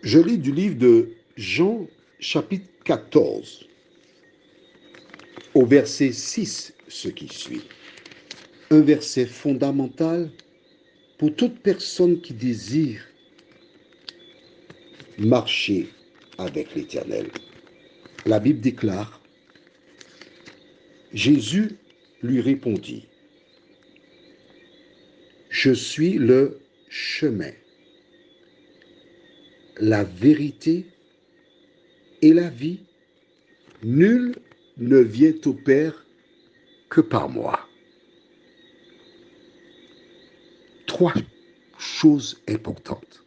Je lis du livre de Jean, chapitre 14, au verset 6, ce qui suit. Un verset fondamental pour toute personne qui désire marcher avec l'Éternel. La Bible déclare, Jésus lui répondit, je suis le chemin, la vérité et la vie. Nul ne vient au Père que par moi. Trois choses importantes.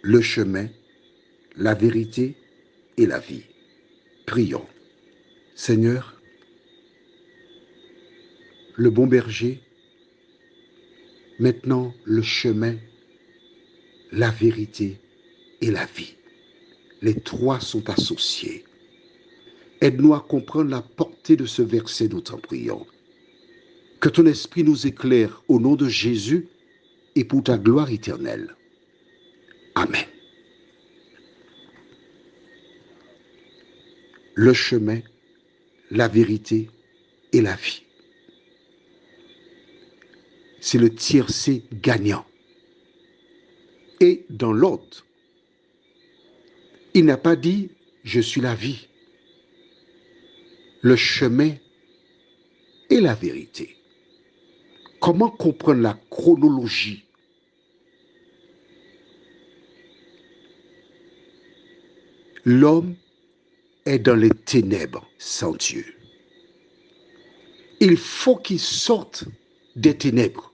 Le chemin, la vérité et la vie. Prions. Seigneur, le bon berger, maintenant le chemin, la vérité et la vie. Les trois sont associés. Aide-nous à comprendre la portée de ce verset, nous t'en prions. Que ton esprit nous éclaire au nom de Jésus et pour ta gloire éternelle. Amen. Le chemin, la vérité et la vie. C'est le tiercé gagnant. Et dans l'autre, il n'a pas dit « je suis la vie », le chemin et la vérité. Comment comprendre la chronologie? L'homme est dans les ténèbres sans Dieu. Il faut qu'il sorte des ténèbres.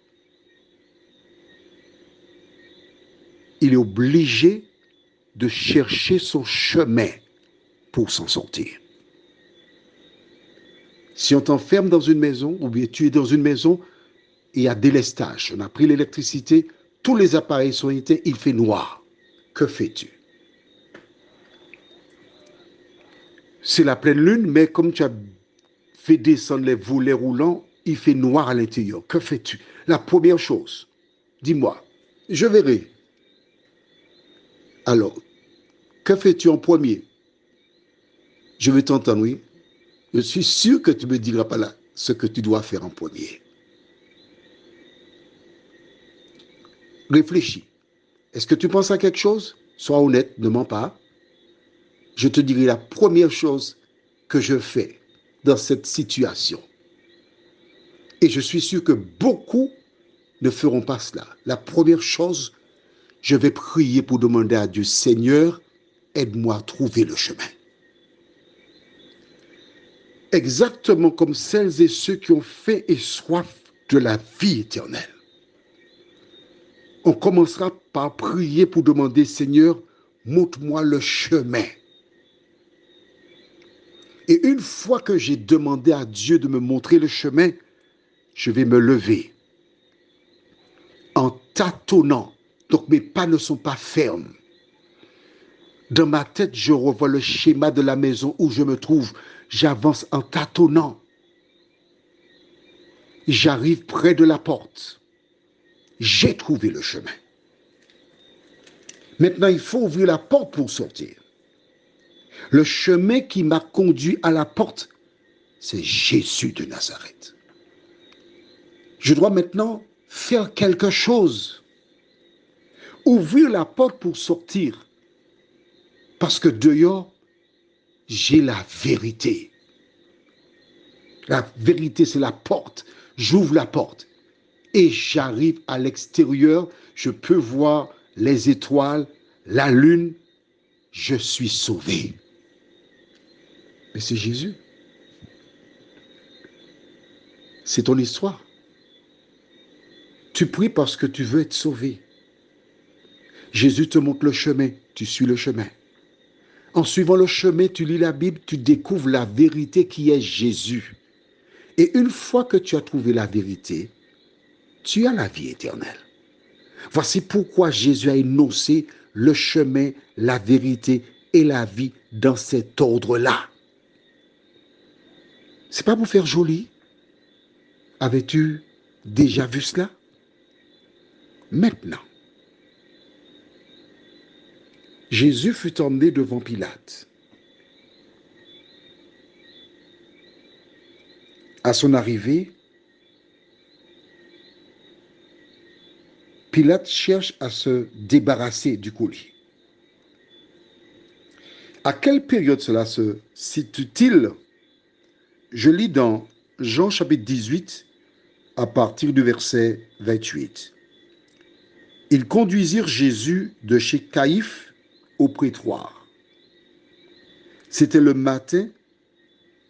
Il est obligé de chercher son chemin pour s'en sortir. Si on t'enferme dans une maison, ou bien tu es dans une maison, il y a délestage, on a pris l'électricité, tous les appareils sont éteints, il fait noir. Que fais-tu? C'est la pleine lune, mais comme tu as fait descendre les volets roulants, il fait noir à l'intérieur. Que fais-tu? La première chose, dis-moi, je verrai. Alors, que fais-tu en premier? Je vais t'entendre, oui. Je suis sûr que tu ne me diras pas là ce que tu dois faire en premier. Réfléchis. Est-ce que tu penses à quelque chose? Sois honnête, ne mens pas. Je te dirai la première chose que je fais dans cette situation. Et je suis sûr que beaucoup ne feront pas cela. La première chose, je vais prier pour demander à Dieu, Seigneur, aide-moi à trouver le chemin. Exactement comme celles et ceux qui ont faim et soif de la vie éternelle. On commencera par prier pour demander, Seigneur, montre-moi le chemin. Et une fois que j'ai demandé à Dieu de me montrer le chemin, je vais me lever en tâtonnant. Donc mes pas ne sont pas fermes. Dans ma tête, je revois le schéma de la maison où je me trouve. J'avance en tâtonnant. J'arrive près de la porte. J'ai trouvé le chemin. Maintenant, il faut ouvrir la porte pour sortir. Le chemin qui m'a conduit à la porte, c'est Jésus de Nazareth. Je dois maintenant faire quelque chose. Ouvrir la porte pour sortir. Parce que dehors, j'ai la vérité. La vérité, c'est la porte. J'ouvre la porte. Et j'arrive à l'extérieur. Je peux voir les étoiles, la lune. Je suis sauvé. Mais c'est Jésus. C'est ton histoire. Tu pries parce que tu veux être sauvé. Jésus te montre le chemin. Tu suis le chemin. En suivant le chemin, tu lis la Bible, tu découvres la vérité qui est Jésus. Et une fois que tu as trouvé la vérité, tu as la vie éternelle. Voici pourquoi Jésus a énoncé le chemin, la vérité et la vie dans cet ordre-là. C'est pas pour faire joli. Avais-tu déjà vu cela? Maintenant, Jésus fut emmené devant Pilate. À son arrivée, Pilate cherche à se débarrasser du colis. À quelle période cela se situe-t-il? Je lis dans Jean chapitre 18 à partir du verset 28. Ils conduisirent Jésus de chez Caïphe au prétoire. C'était le matin.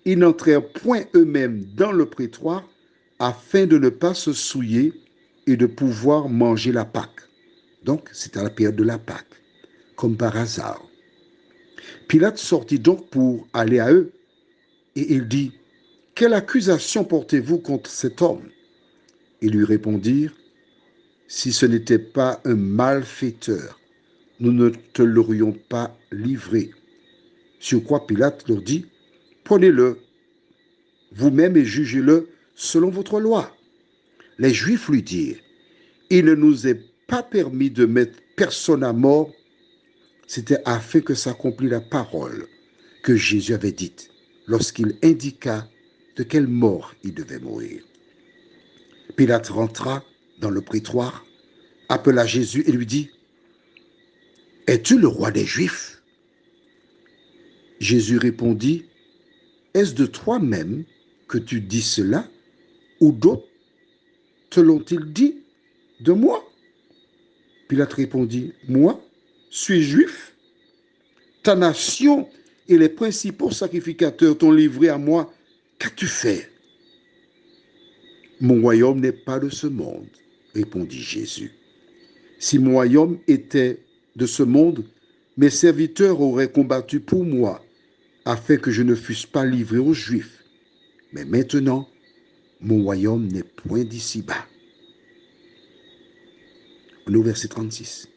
Ils n'entrèrent point eux-mêmes dans le prétoire afin de ne pas se souiller et de pouvoir manger la Pâque. Donc, c'était à la période de la Pâque, comme par hasard. Pilate sortit donc pour aller à eux et il dit, « Quelle accusation portez-vous contre cet homme ?» Ils lui répondirent, « Si ce n'était pas un malfaiteur, nous ne te l'aurions pas livré. » Sur quoi Pilate leur dit, « Prenez-le vous-même et jugez-le selon votre loi. » Les Juifs lui dirent, « Il ne nous est pas permis de mettre personne à mort. » C'était afin que s'accomplisse la parole que Jésus avait dite lorsqu'il indiqua de quelle mort il devait mourir. Pilate rentra dans le prétoire, appela Jésus et lui dit, « Es-tu le roi des Juifs ?» Jésus répondit, « Est-ce de toi-même que tu dis cela, ou d'autres te l'ont-ils dit de moi ?» Pilate répondit, « Moi, suis juif. Ta nation et les principaux sacrificateurs t'ont livré à moi. Qu'as-tu fait ?» « Mon royaume n'est pas de ce monde, » répondit Jésus. « Si mon royaume était de ce monde, mes serviteurs auraient combattu pour moi, afin que je ne fusse pas livré aux Juifs. Mais maintenant, mon royaume n'est point d'ici-bas. » Au verset 36.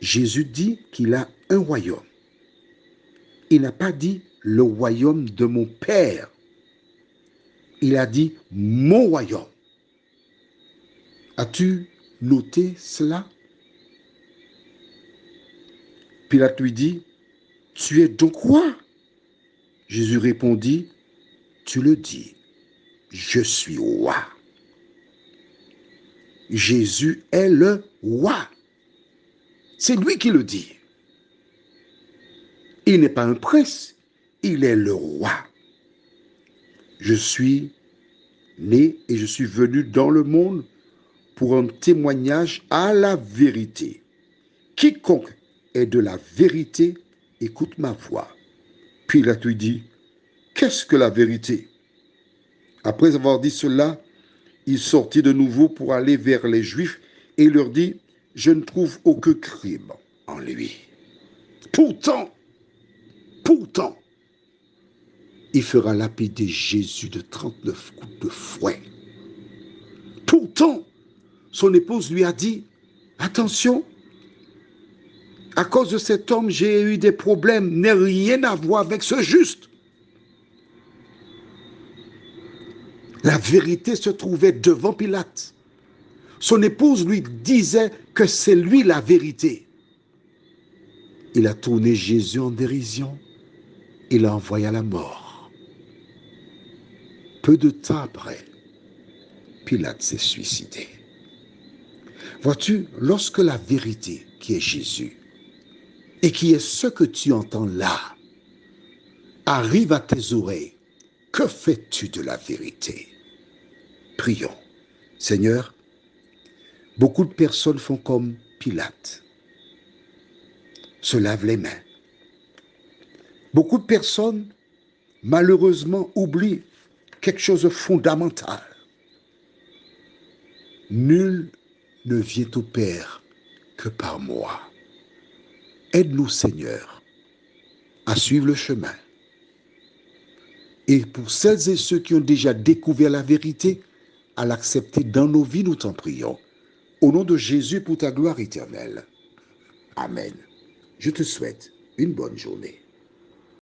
Jésus dit qu'il a un royaume. Il n'a pas dit le royaume de mon Père. Il a dit mon royaume. As-tu noté cela? Pilate lui dit, « Tu es donc roi ?» Jésus répondit, « Tu le dis, je suis roi. » Jésus est le roi. C'est lui qui le dit. Il n'est pas un prince, il est le roi. Je suis né et je suis venu dans le monde pour un témoignage à la vérité. Quiconque est de la vérité, écoute ma voix. Pilate lui dit, « Qu'est-ce que la vérité ?» Après avoir dit cela, il sortit de nouveau pour aller vers les Juifs et leur dit, « Je ne trouve aucun crime en lui. » Pourtant, il fera lapider Jésus de 39 coups de fouet. Pourtant, son épouse lui a dit, « Attention, à cause de cet homme, j'ai eu des problèmes, n'a rien à voir avec ce juste. » La vérité se trouvait devant Pilate. Son épouse lui disait que c'est lui la vérité. Il a tourné Jésus en dérision. Il l'a envoyé à la mort. Peu de temps après, Pilate s'est suicidé. Vois-tu, lorsque la vérité, qui est Jésus, et qui est ce que tu entends là, arrive à tes oreilles, que fais-tu de la vérité? Prions. Seigneur, beaucoup de personnes font comme Pilate, se lavent les mains. Beaucoup de personnes, malheureusement, oublient quelque chose de fondamental. Nul ne vient au Père que par moi. Aide-nous, Seigneur, à suivre le chemin. Et pour celles et ceux qui ont déjà découvert la vérité, à l'accepter dans nos vies, nous t'en prions. Au nom de Jésus, pour ta gloire éternelle. Amen. Je te souhaite une bonne journée.